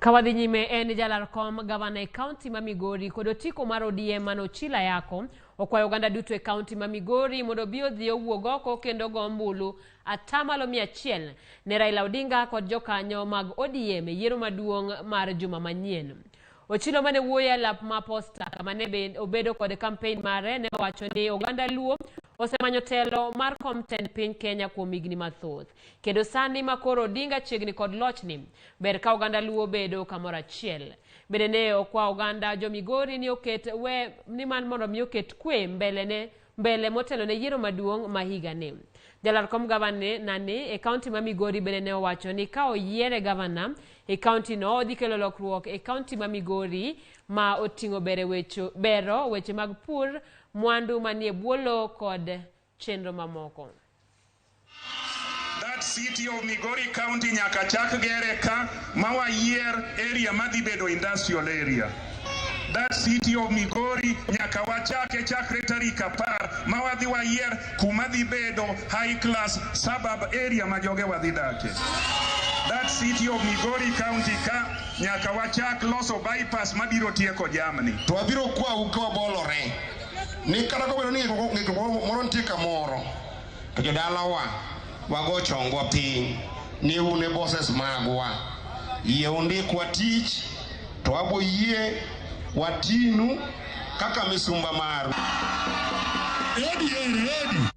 Kawadhi nyime en jalar kom gavana e kaunti ma Migori kod otiko mar ODM mano Ochilo Ayacko okwayo oganda duto e kaunti ma Migori mondo bi odhi owuog oko kendo go ombulu atamalo 100 ne Raila Odinga kod jokanyo mag ODM e yiero maduong' mar juma manyien. Ochilo mane wuoyo lap ma posta kama ne obedo kod campaign mare ne wacho ni oganda luo osemanyo telo mar komten piny Kenya kuom higni mathoth. Kendo sani makoro Odinga chiegni kod lochni ber ka oganda luo bedo kamoro achiel. Bende ne okwa oganda jo Migori ni man mondo mi oket kwe mbele motelo ne yiero maduong' ma higa ni. Jalar kom gavana nani e kaunti ma Migori bende ne owacho ni ka oyiere gavana e kaunti no odhi kelo lokruok e kaunti ma Migori ma oting'o bero weche mag pur, mwandu manie bwolo kod chenro mamoko. That city of Migori County nyaka chak gere ka mawayier area madhi bedo industrial area. That city of Migori nyaka wachake chakre tarik 10 mawadhi wayier kuma dhi bedo high class suburb area ma joge wadhi dake. That city of Migori County ka nyaka wachak loso bypass mabiro tieko jamni. To abiro kwa uko bolore. Ni kata ko ni moro ntie kamoro. To jodalawa wago chongwa piny ni une bosses magwa. Yie undikwa tich to abo yie watinu kaka misumba maru. Edi.